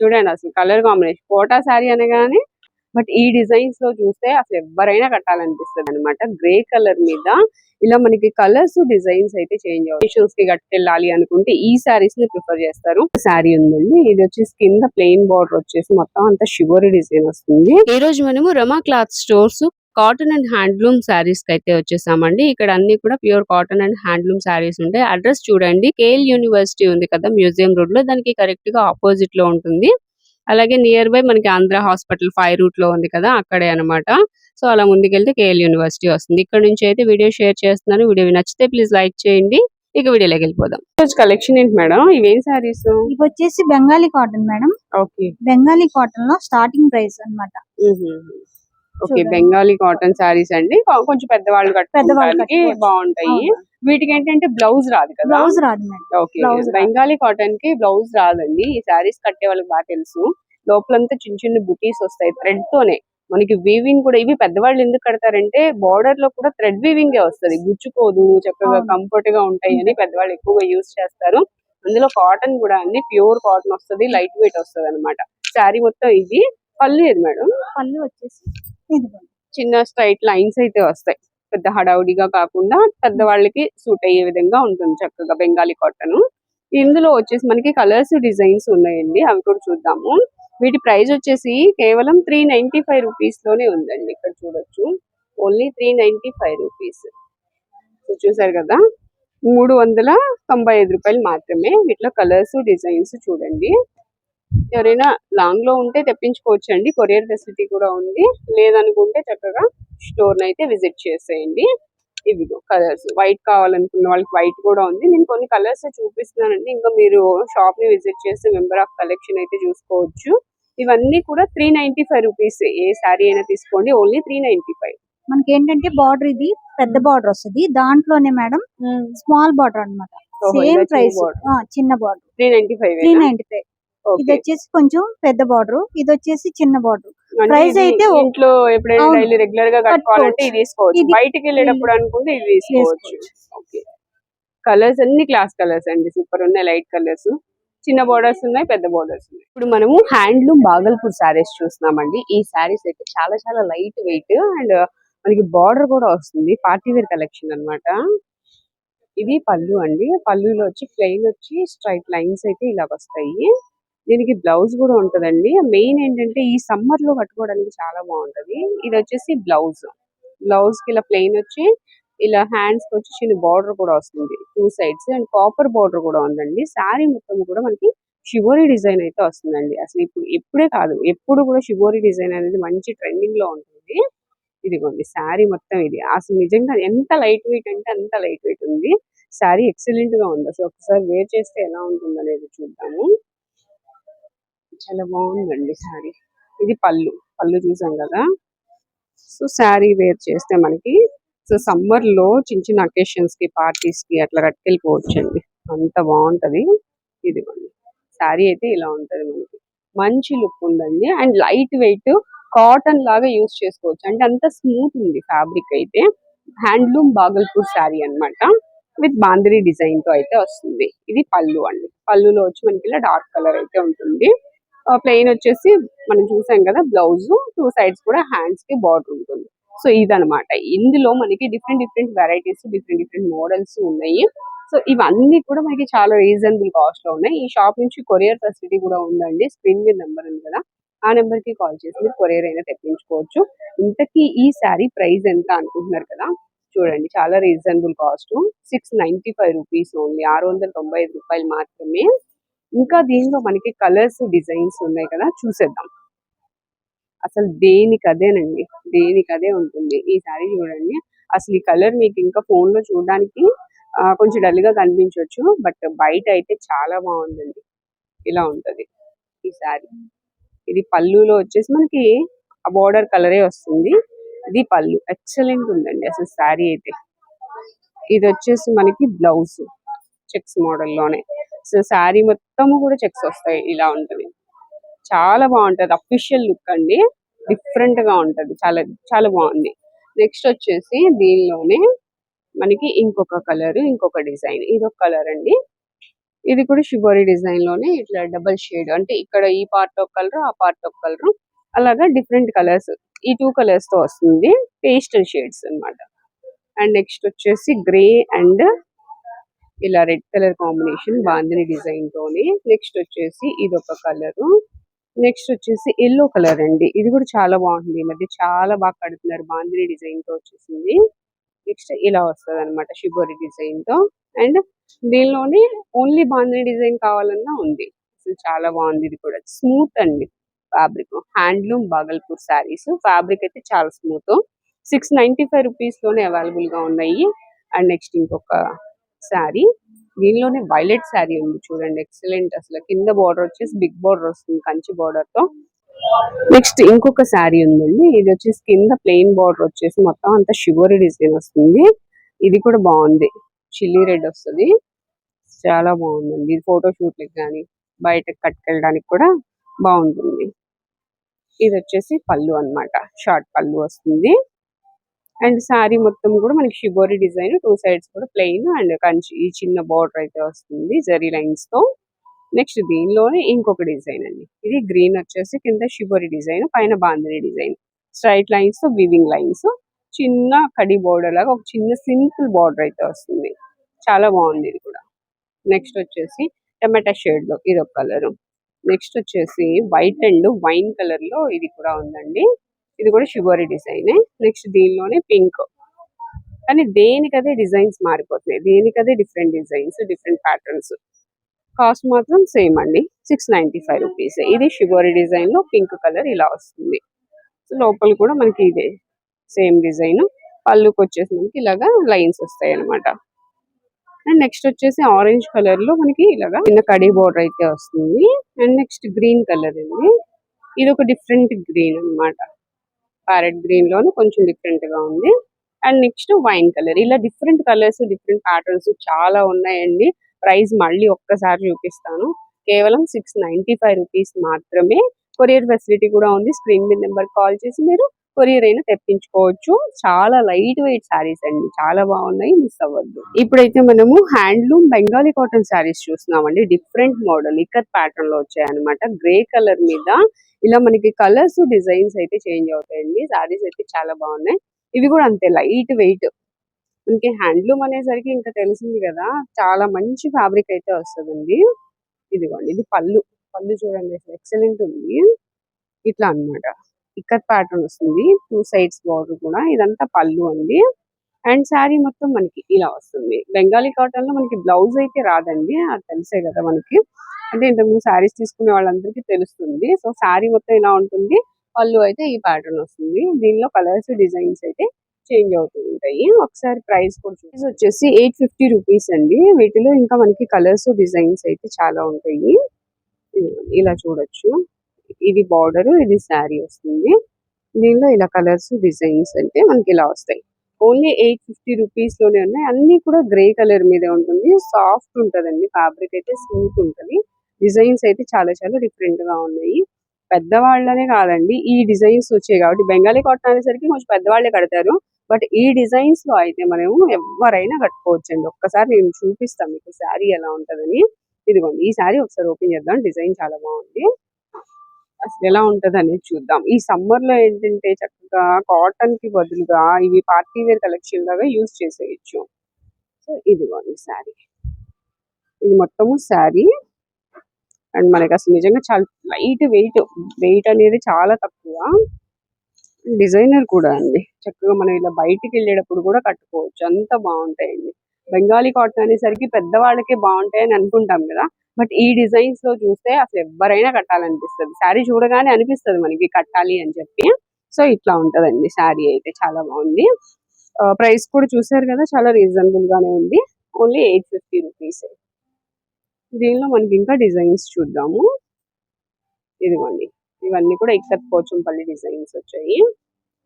చూడండి అసలు colour combination quota sari అనగానే బట్ ఈ డిజైన్స్ లో చూస్తే అసలు ఎవరైనా కట్టాలనిపిస్తుంది అనమాట. గ్రే కలర్ మీద ఇలా మనకి కలర్స్ డిజైన్స్ అయితే చేంజ్ అవుతాయి. కి కట్టుకెళ్ళాలి అనుకుంటే ఈ శారీస్ ని ప్రిఫర్ చేస్తారు. శారీ ఉందండి, ఇది వచ్చేసి కింద ప్లెయిన్ బార్డర్ వచ్చేసి మొత్తం అంతా షివరీ డిజైన్ వస్తుంది. ఈ రోజు మనము Rama cloth stores cotton and handloom saris కి అయితే వచ్చేసామండి. ఇక్కడ అన్ని కూడా pure cotton and handloom saris ఉంటాయి. అడ్రస్ చూడండి, కేఎల్ యూనివర్సిటీ ఉంది కదా మ్యూజియం రోడ్ లో, దానికి కరెక్ట్ గా ఆపోజిట్ లో ఉంటుంది. అలాగే నియర్ బై మనకి ఆంధ్ర హాస్పిటల్ 5 రూట్ లో ఉంది కదా, అక్కడే అనమాట. సో అలా ముందుకెళ్తే కేఎల్ యూనివర్సిటీ వస్తుంది. ఇక్కడ నుంచి అయితే వీడియో షేర్ చేస్తున్నాను. వీడియో నచ్చితే ప్లీజ్ లైక్ చేయండి. ఇక వీడియోలోకి వెళ్ళిపోదాం. కలెక్షన్ ఏంటి మేడం? ఇవేం సారీస్? ఇవి వచ్చేసి Bengali cotton madam. Okay, Bengali cotton లో స్టార్టింగ్ ప్రైస్ అన్నమాట. ఓకే, బెంగాలీ కాటన్ సారీస్ అండి. కొంచెం పెద్దవాళ్ళు కట్టుకోవడానికి బాగుంటాయి. వీటికి ఏంటంటే బ్లౌజ్ రాదు కదా? బ్లౌజ్ రాదు మేడం. ఓకే, బెంగాలీ కాటన్ కి బ్లౌజ్ రాదండి. ఈ సారీస్ కట్టే వాళ్ళకి బాగా తెలుసు. లోపలంతా చిన్న చిన్న బుటీస్ వస్తాయి థ్రెడ్ తోనే. మనకి వీవింగ్ కూడా, ఇవి పెద్దవాళ్ళు ఎందుకు కడతారంటే బార్డర్ లో కూడా థ్రెడ్ వీవింగ్ వస్తుంది, గుచ్చుకోదు, చక్కగా కంఫర్ట్ గా ఉంటాయి అని పెద్దవాళ్ళు ఎక్కువగా యూజ్ చేస్తారు. అందులో కాటన్ కూడా అన్ని ప్యూర్ కాటన్ వస్తుంది, లైట్ వెయిట్ వస్తుంది అనమాట. శారీ మొత్తం ఇది. పళ్ళు ఏది మేడం? పళ్ళు వచ్చేసి చిన్న స్ట్రైట్ లైన్స్ అయితే వస్తాయి, పెద్ద హడావుడిగా కాకుండా పెద్దవాళ్ళకి సూట్ అయ్యే విధంగా ఉంటుంది చక్కగా బెంగాలీ కాటన్. ఇందులో వచ్చేసి మనకి కలర్స్ డిజైన్స్ ఉన్నాయండి, అవి కూడా చూద్దాము. వీటి ప్రైస్ వచ్చేసి కేవలం 395 రూపీస్ లోనే ఉందండి. ఇక్కడ చూడొచ్చు, ఓన్లీ 395 రూపీస్. చూసారు కదా, 395 రూపాయలు మాత్రమే. వీటిలో కలర్స్ డిజైన్స్ చూడండి. ఎవరైనా లాంగ్ లో ఉంటే తెప్పించుకోవచ్చు అండి, కొరియర్ ఫెసిలిటీ కూడా ఉంది. లేదనుకుంటే చక్కగా స్టోర్ అయితే విజిట్ చేసేయండి. ఇవిగో కలర్స్, వైట్ కావాలనుకున్న వాళ్ళకి వైట్ కూడా ఉంది. నేను కొన్ని కలర్స్ చూపిస్తున్నానండి, ఇంకా మీరు షాప్ ని విజిట్ చేసి మెంబర్ ఆఫ్ కలెక్షన్ అయితే చూసుకోవచ్చు. ఇవన్నీ కూడా 395 రూపీస్. ఏ శారీ అయినా తీసుకోండి, ఓన్లీ 395. మనకి ఏంటంటే బార్డర్ ఇది పెద్ద బార్డర్ వస్తుంది, దాంట్లోనే మేడం స్మాల్ బార్డర్ అన్నమాట. సేమ్ ప్రైస్, చిన్న బార్డర్ 395. ఇది వచ్చేసి కొంచెం పెద్ద బార్డర్, ఇది వచ్చేసి చిన్న బార్డర్. ప్రైస్ అయితే ఇంట్లో ఎప్పుడైనా డైలీ రెగ్యులర్ గా కట్టుకోవాలంటే ఇది తీసుకోవచ్చు, బయటికి వెళ్ళేటప్పుడు అనుకుంటే ఇది తీసుకోవచ్చు. ఓకే, కలర్స్ అన్ని క్లాస్ కలర్స్ అండి, సూపర్ ఉన్నాయి. లైట్ కలర్స్, చిన్న బోర్డర్స్ ఉన్నాయి, పెద్ద బోర్డర్స్ ఉన్నాయి. ఇప్పుడు మనము హ్యాండ్లూమ్ బాగల్పూర్ శారీస్ చూస్తున్నామండి. ఈ శారీస్ అయితే చాలా చాలా లైట్ వెయిట్ అండ్ మనకి బార్డర్ కూడా వస్తుంది. పార్టీ వేర్ కలెక్షన్ అన్నమాట. ఇది పళ్ళు అండి, పళ్ళులో వచ్చి ప్లెయిన్ వచ్చి స్ట్రైట్ లైన్స్ అయితే ఇలా వస్తాయి. దీనికి బ్లౌజ్ కూడా ఉంటదండి. మెయిన్ ఏంటంటే ఈ సమ్మర్ లో కట్టుకోవడానికి చాలా బాగుంటది. ఇది వచ్చేసి బ్లౌజ్, బ్లౌజ్ కి ఇలా ప్లెయిన్ వచ్చి ఇలా హ్యాండ్స్ కి వచ్చి చిన్న బార్డర్ కూడా వస్తుంది 2 సైడ్స్, అండ్ కాపర్ బార్డర్ కూడా ఉందండి. శారీ మొత్తం కూడా మనకి షివోరీ డిజైన్ అయితే వస్తుందండి. అసలు ఇప్పుడే కాదు, ఎప్పుడు కూడా షివోరీ డిజైన్ అనేది మంచి ట్రెండింగ్ లో ఉంటుంది. ఇదిగోండి శారీ మొత్తం ఇది. అసలు నిజంగా ఎంత లైట్ వెయిట్ అంటే అంత లైట్ వెయిట్ ఉంది. శారీ ఎక్సలెంట్ గా ఉంది. అసలు ఒకసారి వేర్ చేస్తే ఎలా ఉంటుంది అనేది చూద్దాము. చాలా బాగుందండి శారీ. ఇది పళ్ళు, పళ్ళు చూసాం కదా. సో శారీ వేర్ చేస్తే మనకి సో సమ్మర్ లో చిన్న చిన్న అకేషన్స్ కి, పార్టీస్ కి అట్లా కట్టుకెళ్ళిపోవచ్చు అండి, అంత బాగుంటది. ఇదిగోండి శారీ అయితే ఇలా ఉంటది, మనకి మంచి లుక్ ఉందండి. అండ్ లైట్ వెయిట్ కాటన్ లాగా యూజ్ చేసుకోవచ్చు, అంటే అంత స్మూత్ ఉంది ఫ్యాబ్రిక్ అయితే. హ్యాండ్లూమ్ బాగల్పూర్ శారీ అన్నమాట, విత్ బాందిని డిజైన్ తో అయితే వస్తుంది. ఇది పళ్ళు అండి, పళ్ళులో వచ్చి మనకి ఇలా డార్క్ కలర్ అయితే ఉంటుంది. ప్లెయిన్ వచ్చేసి మనం చూసాం కదా బ్లౌజ్, 2 సైడ్స్ కూడా హ్యాండ్స్ కి బార్డర్ ఉంటుంది. సో ఇదనమాట. ఇందులో మనకి different different varieties, different different models ఉన్నాయి. సో ఇవన్నీ కూడా మనకి చాలా రీజనబుల్ కాస్ట్ లో ఉన్నాయి. ఈ షాప్ నుంచి కొరియర్ ఫెసిలిటీ కూడా ఉందండి. స్క్రీన్ మీద నెంబర్ ఉంది కదా, ఆ నెంబర్ కి కాల్ చేసి మీరు కొరియర్ అయినా తెప్పించుకోవచ్చు. ఇంతకీ ఈ శారీ ప్రైస్ ఎంత అనుకుంటున్నారు కదా, చూడండి చాలా రీజనబుల్ కాస్ట్, 695 రూపీస్ ఓన్లీ, 695 రూపాయలు మాత్రమే. ఇంకా దీనిలో మనకి కలర్స్ డిజైన్స్ ఉన్నాయి కదా, చూసేద్దాం. అసలు దేనికి అదేనండి, దేనికి అదే ఉంటుంది. ఈ శారీ చూడండి, అసలు ఈ కలర్ మీకు ఇంకా ఫోన్ లో చూడడానికి కొంచెం డల్ గా కనిపించవచ్చు, బట్ బయట అయితే చాలా బాగుందండి. ఇలా ఉంటది ఈ శారీ. ఇది పళ్ళులో వచ్చేసి మనకి ఆ బోర్డర్ కలరే వస్తుంది. ఇది పళ్ళు, ఎక్సలెంట్ ఉందండి అసలు శారీ అయితే. ఇది వచ్చేసి మనకి బ్లౌజ్ చెక్స్ మోడల్ లోనే. సో శారీ మొత్తము కూడా చెక్స్ వస్తాయి, ఇలా ఉంటది. చాలా బాగుంటది, అఫీషియల్ లుక్ అండి, డిఫరెంట్ గా ఉంటది, చాలా చాలా బాగుంది. నెక్స్ట్ వచ్చేసి దీనిలోనే మనకి ఇంకొక కలర్, ఇంకొక డిజైన్. ఇది ఒక కలర్ అండి, ఇది కూడా షిబోరి డిజైన్ లోనే ఇట్లా డబల్ షేడ్, అంటే ఇక్కడ ఈ పార్ట్ ఆఫ్ కలర్, ఆ పార్ట్ ఆఫ్ కలర్, అలాగా డిఫరెంట్ కలర్స్, ఈ 2 కలర్స్ తో వస్తుంది, పేస్టల్ షేడ్స్ అన్నమాట. అండ్ నెక్స్ట్ వచ్చేసి గ్రే అండ్ ఇలా red colour combination bandhani design తోని. నెక్స్ట్ వచ్చేసి ఇది ఒక కలర్. నెక్స్ట్ వచ్చేసి ఎల్లో కలర్ అండి, ఇది కూడా చాలా బాగుంటుంది, ఈ మధ్య చాలా బాగా కడుతున్నారు, బాందిని డిజైన్ తో వచ్చేసింది. నెక్స్ట్ ఇలా వస్తుంది అనమాట షిబోరి డిజైన్ తో. అండ్ దీనిలోనే ఓన్లీ బాందిని డిజైన్ కావాలన్నా ఉంది, అసలు చాలా బాగుంది. ఇది కూడా స్మూత్ అండి fabric, handloom Bhagalpur saris. Fabric అయితే చాలా స్మూత్. 695 రూపీస్ లోనే అవైలబుల్ గా ఉన్నాయి. అండ్ నెక్స్ట్ ఇంకొక శారీ, దీనిలోనే వైలెట్ శారీ ఉంది చూడండి, ఎక్సలెంట్, అసలు కింద బార్డర్ వచ్చేసి బిగ్ బార్డర్ వస్తుంది కంచి బార్డర్ తో. నెక్స్ట్ ఇంకొక శారీ ఉందండి, ఇది వచ్చేసి కింద ప్లెయిన్ బార్డర్ వచ్చేసి మొత్తం అంతా షిబోరి డిజైన్ వస్తుంది. ఇది కూడా బాగుంది, చిల్లీ రెడ్ వస్తుంది, చాలా బాగుందండి. ఇది ఫోటో షూట్లకు కానీ బయటకు కట్టుకెళ్ళడానికి కూడా బాగుంటుంది. ఇది వచ్చేసి పళ్ళు అన్నమాట, షార్ట్ పళ్ళు వస్తుంది. అండ్ శారీ మొత్తం కూడా మనకి షిబోరి డిజైన్, 2 సైడ్స్ కూడా ప్లెయిన్ అండ్ కంచి ఈ చిన్న బార్డర్ అయితే వస్తుంది జరీ లైన్స్ తో. నెక్స్ట్ దీనిలోనే ఇంకొక డిజైన్ అండి, ఇది గ్రీన్ వచ్చేసి కింద షిబోరి డిజైన్, పైన బాందిని డిజైన్, స్ట్రైట్ లైన్స్ తో వీవింగ్ లైన్స్, చిన్న కడి బోర్డర్ లాగా ఒక చిన్న సింపుల్ బార్డర్ అయితే వస్తుంది, చాలా బాగుంది ఇది కూడా. నెక్స్ట్ వచ్చేసి టమాటా షేడ్ లో ఇది ఒక కలర్. నెక్స్ట్ వచ్చేసి వైట్ అండ్ వైన్ కలర్ లో ఇది కూడా ఉందండి, ఇది కూడా షిబోరి డిజైన్. నెక్స్ట్ దీనిలోనే పింక్, కానీ దేనికదే డిజైన్స్ మారిపోతున్నాయి, దేనికదే different designs, different patterns. Cost మాత్రం సేమ్ అండి, 695 రూపీస్. ఇది షిబోరి డిజైన్ లో పింక్ కలర్ ఇలా వస్తుంది. లోపల కూడా మనకి ఇదే సేమ్ డిజైన్, పళ్ళుకి వచ్చేసి మనకి ఇలాగా లైన్స్ వస్తాయి అనమాట. అండ్ నెక్స్ట్ వచ్చేసి ఆరెంజ్ కలర్ లో మనకి ఇలాగా చిన్న కడి బోర్డర్ అయితే వస్తుంది. అండ్ నెక్స్ట్ గ్రీన్ కలర్ అండి, ఇది ఒక డిఫరెంట్ గ్రీన్ అన్నమాట, ప్యారెట్ గ్రీన్ లోనే కొంచెం డిఫరెంట్ గా ఉంది. అండ్ నెక్స్ట్ వైన్ కలర్, ఇలా డిఫరెంట్ కలర్స్, డిఫరెంట్ ప్యాటర్న్స్ చాలా ఉన్నాయండి. ప్రైస్ మళ్ళీ ఒక్కసారి చూపిస్తాను, కేవలం 695 రూపీస్ మాత్రమే. కొరియర్ ఫెసిలిటీ కూడా ఉంది, స్క్రీన్ మీద నెంబర్ కాల్ చేసి మీరు కొరియర్ అయినా తెప్పించుకోవచ్చు. చాలా లైట్ వెయిట్ శారీస్ అండి, చాలా బాగున్నాయి, మిస్ అవ్వద్దు. ఇప్పుడైతే మనము హ్యాండ్లూమ్ బెంగాలీ కాటన్ శారీస్ చూస్తున్నామండి, డిఫరెంట్ మోడల్ ఇక్కత్ ప్యాటర్న్ లో వచ్చాయన్నమాట. గ్రే కలర్ మీద ఇలా మనకి కలర్స్, డిజైన్స్ అయితే చేంజ్ అవుతాయండి. శారీస్ అయితే చాలా బాగున్నాయి, ఇవి కూడా అంతే లైట్ వెయిట్. మనకి హ్యాండ్లూమ్ అనేసరికి ఇంకా తెలిసింది కదా, చాలా మంచి ఫ్యాబ్రిక్ అయితే వస్తుందండి. ఇదిగోండి, ఇది పళ్ళు, పళ్ళు చూడండి ఎక్సలెంట్ ఉంది, ఇట్లా అన్నమాట ఇక్కత్ ప్యాటర్న్ వస్తుంది, 2 సైడ్స్ బార్డర్ కూడా, ఇదంతా పళ్ళు అండి. అండ్ శారీ మొత్తం మనకి ఇలా వస్తుంది. బెంగాలీ కాటన్ లో మనకి బ్లౌజ్ అయితే రాదండి, అది తెలిసే కదా మనకి, అంటే ఇంతకుముందు శారీస్ తీసుకునే వాళ్ళందరికీ తెలుస్తుంది. సో శారీ మొత్తం ఇలా ఉంటుంది, పళ్ళు అయితే ఈ ప్యాటర్న్ వస్తుంది. దీనిలో కలర్స్, డిజైన్స్ అయితే చేంజ్ అవుతూ ఉంటాయి. ఒకసారి ప్రైస్ కూడా చూసి వచ్చేసి 850 రూపీస్ అండి. వీటిలో ఇంకా మనకి కలర్స్, డిజైన్స్ అయితే చాలా ఉంటాయి, ఇలా చూడొచ్చు. ఇది బార్డర్, ఇది శారీ వస్తుంది, దీనిలో ఇలా కలర్స్, డిజైన్స్ అంటే మనకి ఇలా వస్తాయి. ఓన్లీ 850 రూపీస్ లోనే ఉన్నాయి, అన్ని కూడా గ్రే కలర్ మీద ఉంటుంది, సాఫ్ట్ ఉంటదండి ఫ్యాబ్రిక్ అయితే, స్మూత్ ఉంటది. డిజైన్స్ అయితే చాలా చాలా డిఫరెంట్ గా ఉన్నాయి. పెద్దవాళ్ళనే కాదండి, ఈ డిజైన్స్ వచ్చాయి కాబట్టి, బెంగాలీ కాటన్ అనేసరికి కొంచెం పెద్దవాళ్ళే కడతారు, బట్ ఈ డిజైన్స్ లో అయితే మనము ఎవరైనా కట్టుకోవచ్చండి. ఒక్కసారి నేను చూపిస్తాను మీకు శారీ ఎలా ఉంటదని. ఇదిగోండి, ఈ శారీ ఒకసారి ఓపెన్ చేద్దాం, డిజైన్ చాలా బాగుంది, అసలు ఎలా ఉంటది అనేది చూద్దాం. ఈ సమ్మర్ లో ఏంటంటే చక్కగా కాటన్ కి బదులుగా ఇవి పార్టీ వేర్ కలెక్షన్ లాగా యూజ్ చేసేయచ్చు. సో ఇదిగోండి శారీ, ఇది మొత్తము శారీ. అండ్ మనకి అసలు నిజంగా చాలా లైట్ వెయిట్, వెయిట్ అనేది చాలా తక్కువ. డిజైనర్ కూడా అండి, చక్కగా మనం ఇలా బయటికి వెళ్ళేటప్పుడు కూడా కట్టుకోవచ్చు, అంత బాగుంటాయండి. బెంగాలీ కాటన్ అనేసరికి పెద్దవాళ్ళకే బాగుంటాయని అనుకుంటాం కదా, బట్ ఈ డిజైన్స్ లో చూస్తే అసలు ఎవరైనా కట్టాలనిపిస్తుంది, శారీ చూడగానే అనిపిస్తుంది మనకి కట్టాలి అని చెప్పి. సో ఇట్లా ఉంటదండి శారీ అయితే, చాలా బాగుంది. ప్రైస్ కూడా చూసారు కదా, చాలా రీజనబుల్ గానే ఉంది, ఓన్లీ 850 రూపీస్. దీనిలో మనకి ఇంకా డిజైన్స్ చూద్దాము. ఇదిగోండి, ఇవన్నీ కూడా ఇక్కత్ పోచంపల్లి డిజైన్స్ వచ్చాయి.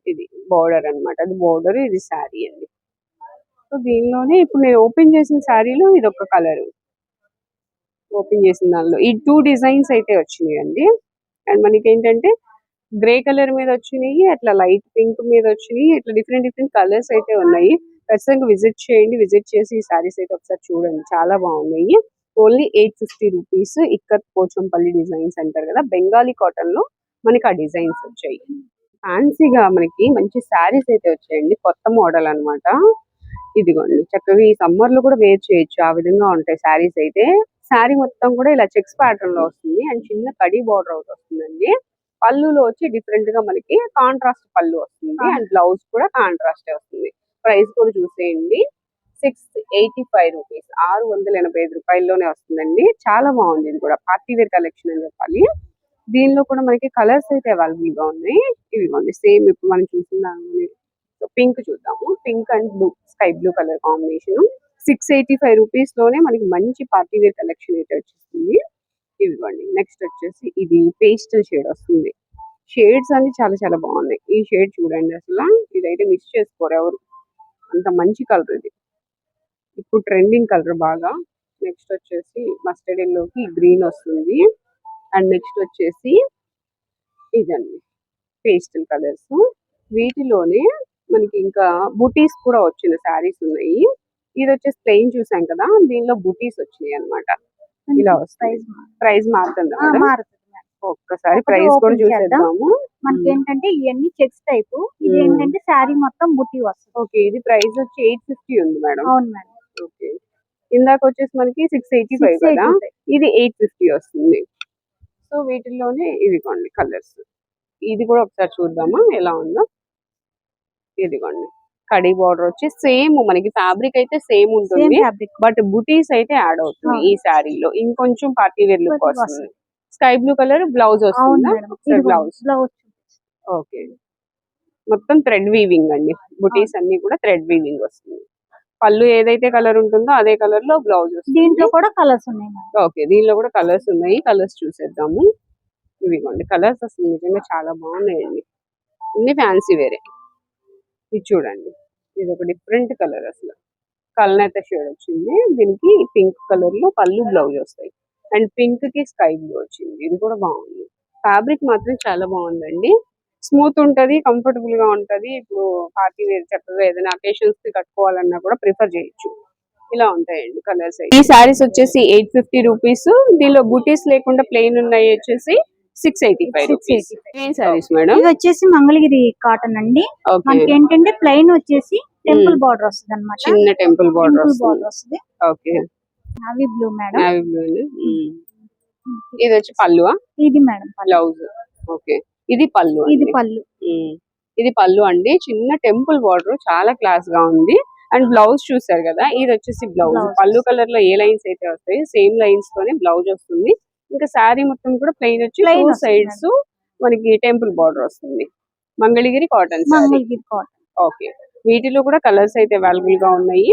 ఇది బోర్డర్ అన్నమాట, అది బోర్డర్, ఇది శారీ అండి. సో దీనిలోనే ఇప్పుడు నేను ఓపెన్ చేసిన శారీలో ఇది ఒక కలర్, ఓపెన్ చేసిన దానిలో ఈ 2 డిజైన్స్ అయితే వచ్చినాయి అండి. అండ్ మనకి ఏంటంటే గ్రే కలర్ మీద వచ్చినాయి, అట్లా లైట్ పింక్ మీద వచ్చినాయి, ఇట్లా డిఫరెంట్ డిఫరెంట్ కలర్స్ అయితే ఉన్నాయి. ఖచ్చితంగా విజిట్ చేయండి, విజిట్ చేసి ఈ శారీస్ అయితే ఒకసారి చూడండి, చాలా బాగున్నాయి. Only 850 rupees. Ikkat Pochampally designs అంటారు కదా, బెంగాలీ కాటన్ లో మనకి ఆ డిజైన్స్ వచ్చాయి. ఫ్యాన్సీగా మనకి మంచి శారీస్ అయితే వచ్చాయండి, కొత్త మోడల్ అన్నమాట. ఇదిగోండి, చక్కగా ఈ సమ్మర్ లో కూడా వేర్ చేయొచ్చు, ఆ విధంగా ఉంటాయి శారీస్ అయితే. శారీ మొత్తం కూడా ఇలా చెక్స్ ప్యాటర్న్ లో వస్తుంది అండ్ చిన్న కడి బార్డర్ అవుట్ వస్తుందండి. పళ్ళులో వచ్చి డిఫరెంట్ గా మనకి కాంట్రాస్ట్ పళ్ళు వస్తుంది అండ్ బ్లౌజ్ కూడా కాంట్రాస్ట్ వస్తుంది. ప్రైస్ కూడా చూసేయండి, 685 రూపీస్, 685 రూపాయల్లోనే వస్తుందండి. చాలా బాగుంది, ఇది కూడా పార్టీ వేర్ కలెక్షన్ అని చెప్పాలి. దీనిలో కూడా మనకి కలర్స్ అయితే అవైలబుల్ గా ఉన్నాయి. ఇవిగోండి, సేమ్ ఇప్పుడు మనం చూసిన పింక్ చూద్దాము. Pink and blue, sky blue colour combination. 685 rupees లోనే మనకి మంచి పార్టీ వేర్ కలెక్షన్ అయితే వచ్చేస్తుంది. ఇదిగోండి, నెక్స్ట్ వచ్చేసి ఇది పేస్టల్ షేడ్ వస్తుంది. షేడ్స్ అన్ని చాలా చాలా బాగున్నాయి. ఈ షేడ్ చూడండి, అసలు ఇదైతే మిస్ చేసుకోరు ఎవరు, అంత మంచి కలర్ ఇది, ఇప్పుడు ట్రెండింగ్ కలర్ బాగా. నెక్స్ట్ వచ్చేసి మస్టర్డ్ ఎల్లోకి గ్రీన్ వస్తుంది అండ్ నెక్స్ట్ వచ్చేసి ఇదండి పేస్టల్ కలర్స్. వీటిలోనే మనకి ఇంకా బుటీస్ కూడా వచ్చిన శారీస్ ఉన్నాయి. ఇది వచ్చేసి ప్లెయిన్ చూసాం కదా, దీనిలో బుటీస్ వచ్చినాయి అన్నమాట. ఇలా వస్తాయి. ప్రైస్ మారుతుందా మేడం? ఒక్కసారి ప్రైస్ కూడా చూసేద్దాము. మనకి ఏంటంటే ఇవన్నీ చెక్స్ టైప్, ఇది ఏంటంటే శారీ మొత్తం బుట్టి వస్తుంది. ఓకే, ఇది ప్రైస్ వచ్చి 850 ఉంది మేడం. అవును మేడం. ఓకే, ఇందాక వచ్చేసి మనకి 685 కదా, ఇది 850 వస్తుంది. సో వీటిల్లోనే ఇదిగోండి కలర్స్. ఇది కూడా ఒకసారి చూద్దామా ఎలా ఉందో. ఇదిగోండి, కడి బార్డర్ వచ్చి సేమ్ మనకి ఫ్యాబ్రిక్ అయితే సేమ్ ఉంటుంది, బట్ బుటీస్ అయితే యాడ్ అవుతుంది ఈ శారీలో. ఇంకొంచెం పార్టీ వేర్ లుక్ వస్తుంది. స్కై బ్లూ కలర్ బ్లౌజ్ వస్తుందా? బ్లౌజ్. ఓకే, మొత్తం థ్రెడ్ వీవింగ్ అండి, బుటీస్ అన్ని కూడా థ్రెడ్ వీవింగ్ వస్తుంది. పళ్ళు ఏదైతే కలర్ ఉంటుందో అదే కలర్ లో బ్లౌజ్ వస్తుంది. దీంట్లో కూడా కలర్స్ ఉన్నాయి. ఓకే, దీనిలో కూడా కలర్స్ ఉన్నాయి, కలర్స్ చూసేద్దాము. ఇవిగోండి కలర్స్, అసలు నిజంగా చాలా బాగున్నాయండి, అన్ని ఫ్యాన్సీ వేరే. ఇది చూడండి, ఇది ఒక డిఫరెంట్ కలర్, అసలు కల్నేత షేడ్ వచ్చింది. దీనికి పింక్ కలర్ లో పళ్ళు బ్లౌజ్ వస్తాయి అండ్ పింక్ కి స్కై బ్లూ వచ్చింది. ఇది కూడా బాగుంది, ఫ్యాబ్రిక్ మాత్రం చాలా బాగుందండి. స్మూత్ ఉంటది, కంఫర్టబుల్ గా ఉంటది. ఇప్పుడు పార్టీ వేర్ చక్కగా ఏదైనా అకేషన్స్ కి కట్టుకోవాలన్నా కూడా ప్రిఫర్ చేయొచ్చు. ఇలా ఉంటాయండి కలర్స్. ఈ సారీస్ వచ్చేసి 850 రూపీస్. దీనిలో బూటీస్ లేకుండా ప్లెయిన్ ఉన్నాయి వచ్చేసి 685 రూపీస్. ఏం సారీస్ మేడం? ఇది వచ్చేసి మంగళగిరి కాటన్ అండి. మనకి ఏంటంటే ప్లెయిన్ వచ్చేసి టెంపుల్ బార్డర్ వస్తుంది అన్నమాట, చిన్న టెంపుల్ బార్డర్ వస్తుంది. Okay, navy blue madam. Navy blue. ఇది వచ్చి పళ్ళు. ఇది మేడం బ్లౌజ్. ఓకే, ఇది పళ్ళు. ఇది పళ్ళు. ఇది పళ్ళు అండి, చిన్న టెంపుల్ బార్డర్, చాలా క్లాస్ గా ఉంది. అండ్ బ్లౌజ్ చూసారు కదా, ఇది వచ్చేసి బ్లౌజ్. పళ్ళు కలర్ లో ఏ లైన్స్ అయితే వస్తాయి సేమ్ లైన్స్ తోనే బ్లౌజ్ వస్తుంది. ఇంకా శారీ మొత్తం కూడా ప్లెయిన్ వచ్చి టూ సైడ్స్ మనకి టెంపుల్ బార్డర్ వస్తుంది. మంగళగిరి కాటన్. ఓకే, వీటిలో కూడా కలర్స్ అయితే అవైలబుల్ గా ఉన్నాయి.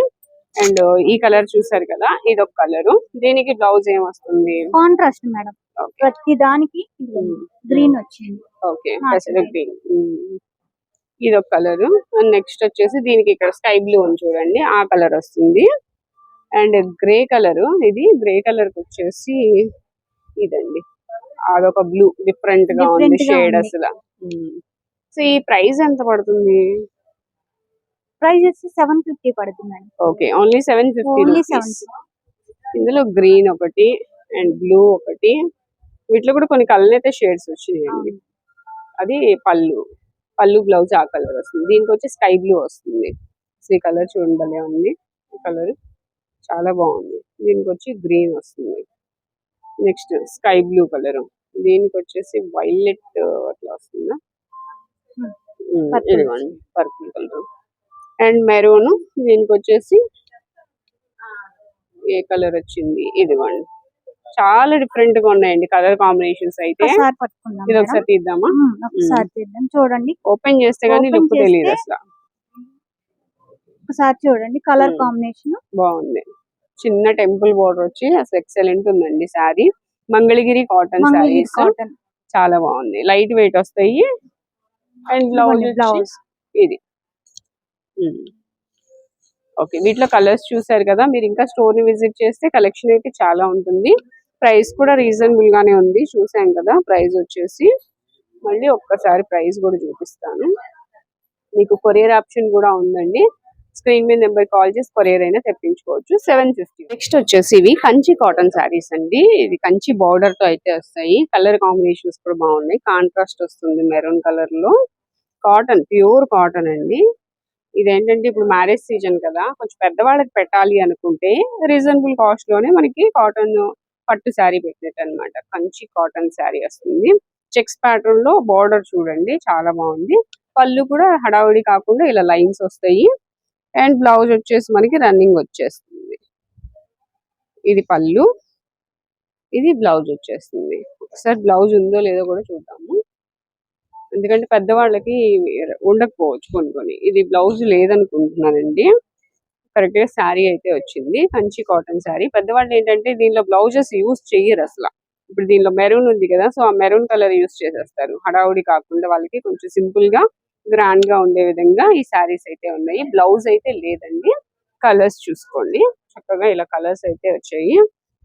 అండ్ ఈ కలర్ చూసారు కదా, ఇది ఒక కలర్. దీనికి బ్లౌజ్ ఏం వస్తుంది? కాంట్రాస్ట్ మేడం, ప్రతి దానికి గ్రీన్ వచ్చింది. Okay, green. ఇది ఒక కలర్. అండ్ నెక్స్ట్ వచ్చేసి దీనికి ఇక్కడ స్కై బ్లూ అని చూడండి, ఆ కలర్ వస్తుంది. అండ్ గ్రే కలర్, ఇది గ్రే కలర్ వచ్చేసి ఇదండి, అదొక బ్లూ, డిఫరెంట్ గా ఉంది షేడ్ అసలు. సో ఈ ప్రైస్ ఎంత పడుతుంది? ప్రైస్ వచ్చి 750 పడుతుంది. Okay, only 750 rupees. ఇందులో గ్రీన్ ఒకటి అండ్ బ్లూ ఒకటి, వీటిలో కూడా కొన్ని కలర్ అయితే షేడ్స్ వచ్చినాయండి. అది పళ్ళు బ్లౌజ్ ఆ కలర్ వస్తుంది. దీనికి వచ్చి స్కై బ్లూ వస్తుంది. ఈ కలర్ చూడండి, భలే ఉంది ఈ కలర్, చాలా బాగుంది. దీనికి వచ్చి గ్రీన్ వస్తుంది. నెక్స్ట్ స్కై బ్లూ కలర్, దీనికి వచ్చేసి వైలెట్ అట్లా వస్తుందా, ఇదిగోండి పర్పుల్ కలర్. అండ్ మెరూన్, దీనికి వచ్చేసి ఏ కలర్ వచ్చింది, ఇదిగోండి. చాలా డిఫరెంట్ గా ఉన్నాయండి కలర్ కాంబినేషన్స్ అయితే. ఇది ఒకసారి తీద్దామా? చూడండి, ఓపెన్ చేస్తే గానీ లుక్ తెలియదు అసలు. ఒకసారి చూడండి, కలర్ కాంబినేషన్ బాగుంది. చిన్న టెంపుల్ బోర్డర్ వచ్చి అసలు ఎక్సలెంట్ ఉందండి శారీ. మంగళగిరి కాటన్ శారీస్, చాలా బాగుంది, లైట్ వెయిట్ వస్తాయి. అండ్ బ్లౌజ్ ఇది. ఓకే, వీటిలో కలర్స్ చూసారు కదా, మీరు ఇంకా స్టోర్ ని విజిట్ చేస్తే కలెక్షన్ అయితే చాలా ఉంటుంది. ప్రైస్ కూడా రీజనబుల్ గానే ఉంది, చూసాం కదా. ప్రైస్ వచ్చేసి మళ్ళీ ఒక్కసారి ప్రైస్ కూడా చూపిస్తాను మీకు. కొరియర్ ఆప్షన్ కూడా ఉందండి. స్క్రీన్ మీద నెంబర్ కాల్ చేసి కొరియర్ అయినా తెప్పించుకోవచ్చు. 750. నెక్స్ట్ వచ్చేసి ఇవి కంచి కాటన్ శారీస్ అండి. ఇది కంచి బార్డర్ తో అయితే వస్తాయి. కలర్ కాంబినేషన్స్ కూడా బాగున్నాయి. కాంట్రాస్ట్ వస్తుంది మెరూన్ కలర్ లో. కాటన్, ప్యూర్ కాటన్ అండి. ఇదేంటంటే ఇప్పుడు మ్యారేజ్ సీజన్ కదా, కొంచెం పెద్దవాళ్ళకి పెట్టాలి అనుకుంటే రీజనబుల్ కాస్ట్ లోనే మనకి కాటన్ పట్టు శారీ పెట్టినట్టు అనమాట. కంచి కాటన్ శారీ వస్తుంది. చెక్స్ ప్యాటర్న్ లో బార్డర్ చూడండి చాలా బాగుంది. పళ్ళు కూడా హడావుడి కాకుండా ఇలా లైన్స్ వస్తాయి. అండ్ బ్లౌజ్ వచ్చేసి మనకి రన్నింగ్ వచ్చేస్తుంది. ఇది పళ్ళు, ఇది బ్లౌజ్ వచ్చేస్తుంది. ఒకసారి బ్లౌజ్ ఉందో లేదో కూడా చూద్దాము, ఎందుకంటే పెద్దవాళ్ళకి ఉండకపోవచ్చు కొన్ని. ఇది బ్లౌజ్ లేదనుకుంటున్నానండి. కరెక్ట్ గా శారీ అయితే వచ్చింది, కంచి కాటన్ శారీ. పెద్దవాళ్ళు ఏంటంటే దీనిలో బ్లౌజెస్ యూజ్ చెయ్యరు అసలు. ఇప్పుడు దీనిలో మెరూన్ ఉంది కదా, సో ఆ మెరూన్ కలర్ యూజ్ చేసేస్తారు. హడావుడి కాకుండా వాళ్ళకి కొంచెం సింపుల్ గా గ్రాండ్ గా ఉండే విధంగా ఈ శారీస్ అయితే ఉన్నాయి. బ్లౌజ్ అయితే లేదండి. కలర్స్ చూసుకోండి, చక్కగా ఇలా కలర్స్ అయితే వచ్చాయి.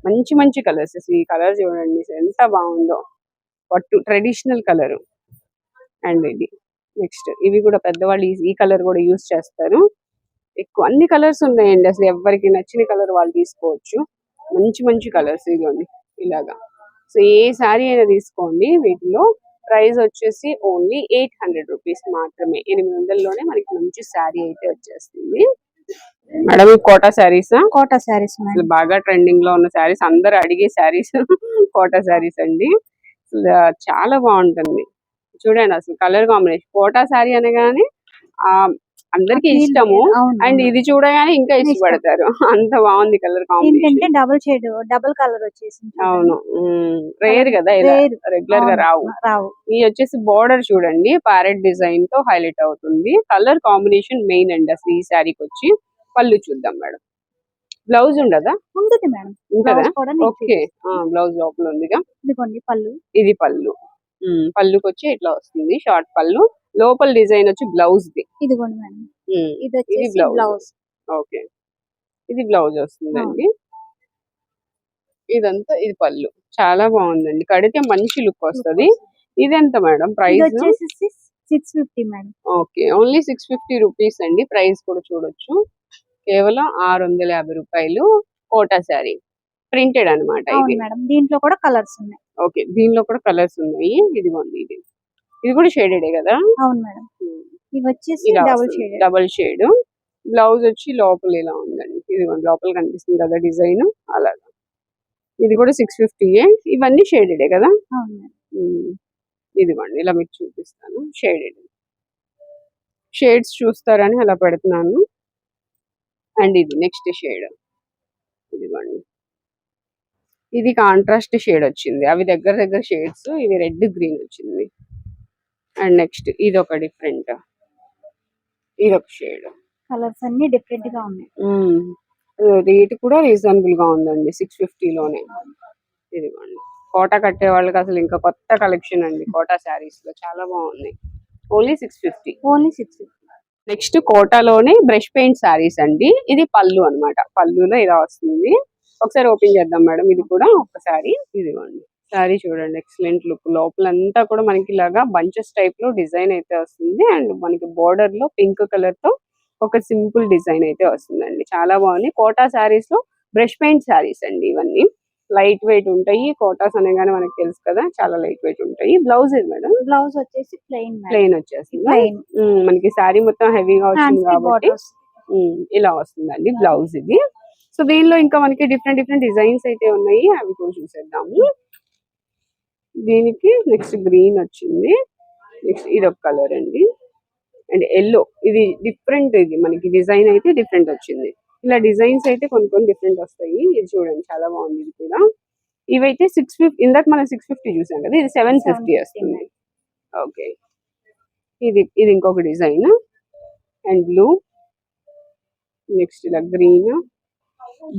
మంచి మంచి కలర్స్. ఈ కలర్ చూడండి ఎంత బాగుందో, పట్టు ట్రెడిషనల్ కలర్. అండ్ ఇది నెక్స్ట్, ఇవి కూడా పెద్దవాళ్ళు ఈ కలర్ కూడా యూజ్ చేస్తారు. ఎక్కువ అన్ని కలర్స్ ఉన్నాయండి, అసలు ఎవరికి నచ్చిన కలర్ వాళ్ళు తీసుకోవచ్చు. మంచి మంచి కలర్స్ ఇదిగోండి ఇలాగా. సో ఏ శారీ అయినా తీసుకోండి. వీటిలో ప్రైస్ వచ్చేసి ఓన్లీ 800 రూపీస్ మాత్రమే. 800లోనే మనకి మంచి శారీ అయితే వచ్చేస్తుంది. మేడం కోటా శారీస్, కోటా శారీస్ బాగా ట్రెండింగ్ లో ఉన్న శారీస్, అందరు అడిగే శారీస్ కోటా శారీస్ అండి. చాలా బాగుంటుంది చూడండి. అసలు కలర్ కాంబినేషన్, కోటా శారీ అనగానే అందరికి ఇష్టము. అండ్ ఇది చూడగానే ఇంకా ఇష్టపడతారు, అంత బాగుంది colour combination. Double shade, double colour వచ్చేసి. అవును, రేర్ కదా, ఇలా రెగ్యులర్ గా రావు. ఇది వచ్చేసి బోర్డర్ చూడండి, ప్యారెట్ డిజైన్ తో హైలైట్ అవుతుంది. కలర్ కాంబినేషన్ మెయిన్ అండి అసలు ఈ శారీకి వచ్చి. పళ్ళు చూద్దాం మేడం. బ్లౌజ్ ఉండదా? ఉంటుంది మేడం, ఉంటదా? ఓకే, బ్లౌజ్ లోపల ఉందిగా. పళ్ళు, ఇది పళ్ళు. పళ్ళుకి వచ్చి ఇట్లా వస్తుంది షార్ట్ పళ్ళు. లోపల డిజైన్ వచ్చి బ్లౌజ్ ది. ఇదిగోండి మేడం, ఇది బ్లౌజ్. ఓకే, ఇది బ్లౌజ్ వస్తుందండి. ఇదంతా ఇది పళ్ళు. చాలా బాగుందండి, కడితే మంచి లుక్ వస్తుంది. ఇది ఎంత madam price? 650 madam. Okay, only 650 rupees అండి. ప్రైస్ కూడా చూడొచ్చు, కేవలం 650 రూపాయలు. కోటా శారీ ప్రింటెడ్ అనమాట ఇది. దీంట్లో కూడా కలర్స్ ఉన్నాయి. ఓకే, దీనిలో కూడా కలర్స్ ఉన్నాయి. ఇదిగోండి, ఇది కూడా షేడెడే కదా? అవును మేడం, ఇవి వచ్చేసి డబుల్ షేడ్. బ్లౌజ్ వచ్చి లోపల ఇలా ఉందండి. ఇదిగోండి లోపల కనిపిస్తుంది కదా డిజైన్, అలాగా. ఇది కూడా 650. ఇవన్నీ షేడెడే కదా? ఇదిగోండి ఇలా మీకు చూపిస్తాను. షేడ్స్ చూస్తారని అలా పెడుతున్నాను. అండ్ ఇది నెక్స్ట్ షేడ్, ఇదిగోండి. ఇది కాంట్రాస్ట్ షేడ్ వచ్చింది, అవి దగ్గర షేడ్స్. ఇవి రెడ్ గ్రీన్ వచ్చింది. అండ్ నెక్స్ట్ ఇది ఒక డిఫరెంట్, ఇది ఒక షేడ్. కలర్స్ అన్ని డిఫరెంట్ గా ఉన్నాయి. రేట్ కూడా రీజనబుల్ గా ఉందండి, 650లోనే. ఇదిగోండి, కోటా కట్టే వాళ్ళకి అసలు ఇంకా కొత్త కలెక్షన్ అండి. కోటా శారీస్ లో చాలా బాగున్నాయి. ఓన్లీ 650. నెక్స్ట్ కోటాలోనే బ్రష్ పెయింట్ శారీస్ అండి. ఇది పళ్ళు అన్నమాట. పళ్ళులో ఇలా వస్తుంది. ఒకసారి ఓపెన్ చేద్దాం మేడం, ఇది కూడా ఒకసారి. ఇదిగోండి శారీ చూడండి, ఎక్సలెంట్ లుక్. లోపలంతా కూడా మనకి ఇలాగా బంచెస్ టైప్ లో డిజైన్ అయితే వస్తుంది. అండ్ మనకి బోర్డర్ లో పింక్ కలర్ తో ఒక సింపుల్ డిజైన్ అయితే వస్తుందండి. చాలా బాగుంది. కోటా శారీస్ లో బ్రష్ పెయింట్ శారీస్ అండి ఇవన్నీ. లైట్ వెయిట్ ఉంటాయి. కోటాస్ అనగానే మనకి తెలుసు కదా, చాలా లైట్ వెయిట్ ఉంటాయి. బ్లౌజ్ ఇది మేడం? బ్లౌజ్ వచ్చేసి ప్లెయిన్ వచ్చేస్తుంది. మనకి శారీ మొత్తం హెవీగా వచ్చింది కాబట్టి ఇలా వస్తుందండి బ్లౌజ్ ఇది. సో దీనిలో ఇంకా మనకి డిఫరెంట్ డిజైన్స్ అయితే ఉన్నాయి, అవి కూడా చూసేద్దాము. దీనికి నెక్స్ట్ గ్రీన్ వచ్చింది. నెక్స్ట్ ఇది ఒక కలర్ అండి. అండ్ ఎల్లో, ఇది డిఫరెంట్. ఇది మనకి డిజైన్ అయితే డిఫరెంట్ వచ్చింది. ఇలా డిజైన్స్ అయితే కొన్ని డిఫరెంట్ వస్తాయి. ఇది చూడండి చాలా బాగుంది. ఇది కూడా ఇవైతే 650. ఇందాక మనం 650 చూసాం కదా, ఇది 750 వస్తుంది. ఓకే, ఇది ఇంకొక డిజైన్. అండ్ బ్లూ, నెక్స్ట్ ఇలా గ్రీన్,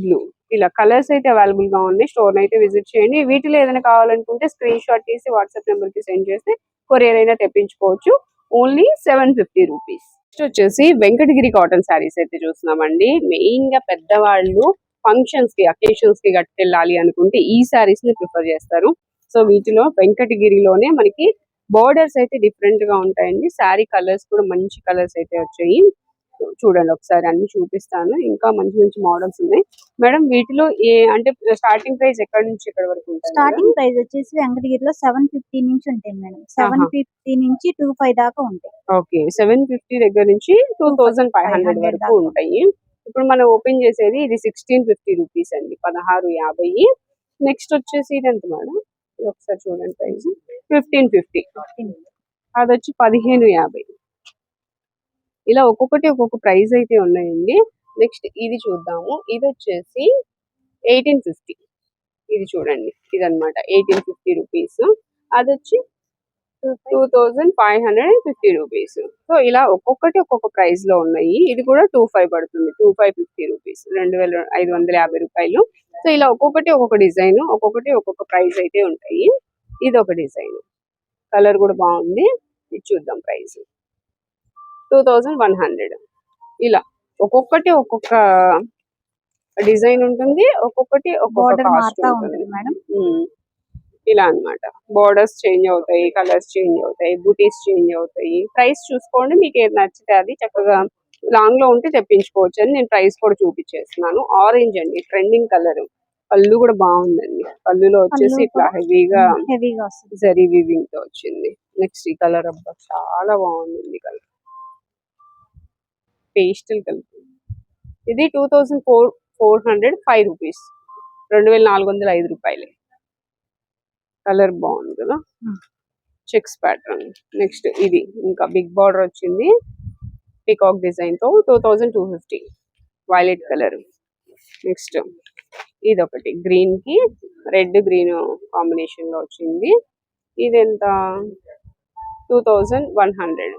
బ్లూ, ఇలా కలర్స్ అయితే అవైలబుల్ గా ఉన్నాయి. స్టోర్ అయితే విజిట్ చేయండి. వీటిలో ఏదైనా కావాలనుకుంటే స్క్రీన్ షాట్ తీసి వాట్సాప్ నెంబర్ కి సెండ్ చేస్తే కొరియర్ అయినా తెప్పించుకోవచ్చు. Only 750 rupees. నెక్స్ట్ వచ్చేసి వెంకటగిరి కాటన్ శారీస్ అయితే చూస్తున్నామండి. మెయిన్ గా పెద్దవాళ్ళు ఫంక్షన్స్ కి, అకేషన్స్ కి కట్టుకెళ్ళాలి అనుకుంటే ఈ శారీస్ ని ప్రిఫర్ చేస్తారు. సో వీటిలో వెంకటగిరిలోనే మనకి బోర్డర్స్ అయితే డిఫరెంట్ గా ఉంటాయండి. శారీ కలర్స్ కూడా మంచి కలర్స్ అయితే వచ్చాయి. చూడండి ఒకసారి అన్ని చూపిస్తాను. ఇంకా మంచి మంచి మోడల్స్ ఉన్నాయి మేడం. వీటిలో ఏ అంటే స్టార్టింగ్ ప్రైస్ ఎక్కడ నుంచి ఎక్కడ వరకు ఉంటుంది? స్టార్టింగ్ ప్రైస్ వచ్చేసి వెంకటగిరిలో 750 నుంచి ఉంటాయి మేడం. 750 నుంచి 25 దాకా ఉంటాయి. ఓకే, 750 దగ్గర నుంచి 2500 వరకు ఉంటాయి. ఇప్పుడు మనం ఓపెన్ చేసేది ఇది 1650 రూపీస్ అండి, 1650. నెక్స్ట్ వచ్చేసి ఇది ఎంత మేడం? ఇది ఒకసారి చూడండి ప్రైస్ 1550. అది వచ్చి 1550. ఇలా ఒక్కొక్కటి ఒక్కొక్క ప్రైస్ అయితే ఉన్నాయండి. నెక్స్ట్ ఇది చూద్దాము. ఇది వచ్చేసి 1850. ఇది చూడండి, ఇదన్నమాట 1850 రూపీస్. అది వచ్చి 2550 రూపీస్. సో ఇలా ఒక్కొక్కటి ఒక్కొక్క ప్రైస్ లో ఉన్నాయి. ఇది కూడా 25 పడుతుంది, 2550 రూపీస్, 2550 రూపాయలు. సో ఇలా ఒక్కొక్కటి ఒక్కొక్క డిజైన్, ఒక్కొక్కటి ఒక్కొక్క ప్రైస్ అయితే ఉంటాయి. ఇది ఒక డిజైన్, కలర్ కూడా బాగుంది. ఇది చూద్దాం ప్రైస్ 2100. ఇలా ఒక్కొక్కటి ఒక్కొక్క డిజైన్ ఉంటుంది, ఒక్కొక్కటి ఒక్కొక్క కాస్ట్ ఉంటుంది మేడం. ఇలా అన్నమాట. బోర్డర్స్ చేంజ్ అవుతాయి, కలర్స్ చేంజ్ అవుతాయి, బూటీస్ చేంజ్ అవుతాయి. ప్రైస్ చూసుకోండి, మీకు ఏది నచ్చితే అది చక్కగా లాంగ్ లో ఉంటే తెప్పించుకోవచ్చు అని నేను ప్రైస్ కూడా చూపించేస్తున్నాను. ఆరెంజ్ అండి, ట్రెండింగ్ కలర్. పళ్ళు కూడా బాగుందండి. పళ్ళులో వచ్చేసి ఇట్లా హెవీగా జరీ వీవింగ్ తో వచ్చింది. నెక్స్ట్ ఈ కలర్ అబ్బా చాలా బాగుంది కలర్, పేస్టల్ కలర్. ఇది 2405 రూపీస్, 2405 రూపాయలే. కలర్ బాగుంది కదా, చెక్స్ ప్యాటర్న్. నెక్స్ట్ ఇది ఇంకా బిగ్ బార్డర్ వచ్చింది, పికాక్ డిజైన్ తో 2250, వైలెట్ కలర్. నెక్స్ట్ ఇది ఒకటి గ్రీన్ కి రెడ్ గ్రీన్ కాంబినేషన్ లో వచ్చింది. ఇది ఎంత? 2100.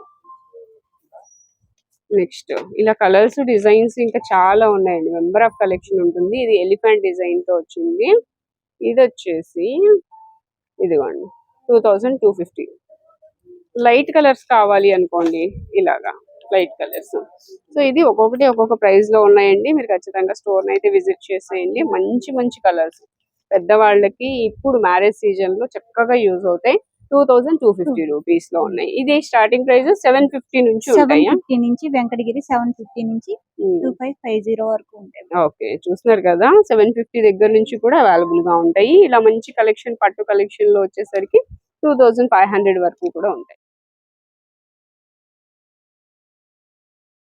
నెక్స్ట్ ఇలా కలర్స్, డిజైన్స్ ఇంకా చాలా ఉన్నాయండి. మెంబర్ ఆఫ్ కలెక్షన్ ఉంటుంది. ఇది ఎలిఫెంట్ డిజైన్ తో వచ్చింది. ఇది వచ్చేసి ఇదిగోండి 2250. లైట్ కలర్స్ కావాలి అనుకోండి, ఇలాగా లైట్ కలర్స్. సో ఇది ఒక్కొక్కటి ఒక్కొక్క ప్రైస్ లో ఉన్నాయండి. మీరు ఖచ్చితంగా స్టోర్ అయితే విజిట్ చేసేయండి. మంచి మంచి కలర్స్ పెద్దవాళ్ళకి ఇప్పుడు మ్యారేజ్ సీజన్ లో చక్కగా యూజ్ అవుతాయి. 2250 రూపీస్ లో ఉన్నాయి. ఇది స్టార్టింగ్ ప్రైస్ 750 నుంచి ఉంటాయి. 750 నుంచి వెంకటగిరి 750 నుంచి 2550 వరకు ఉంటాయి. ఓకే, చూస్తున్నారు కదా, 750 దగ్గర నుంచి కూడా అవైలబుల్ గా ఉంటాయి. ఇలా మంచి కలెక్షన్, పట్టు కలెక్షన్ లో వచ్చేసరికి 2500 వరకు కూడా ఉంటాయి.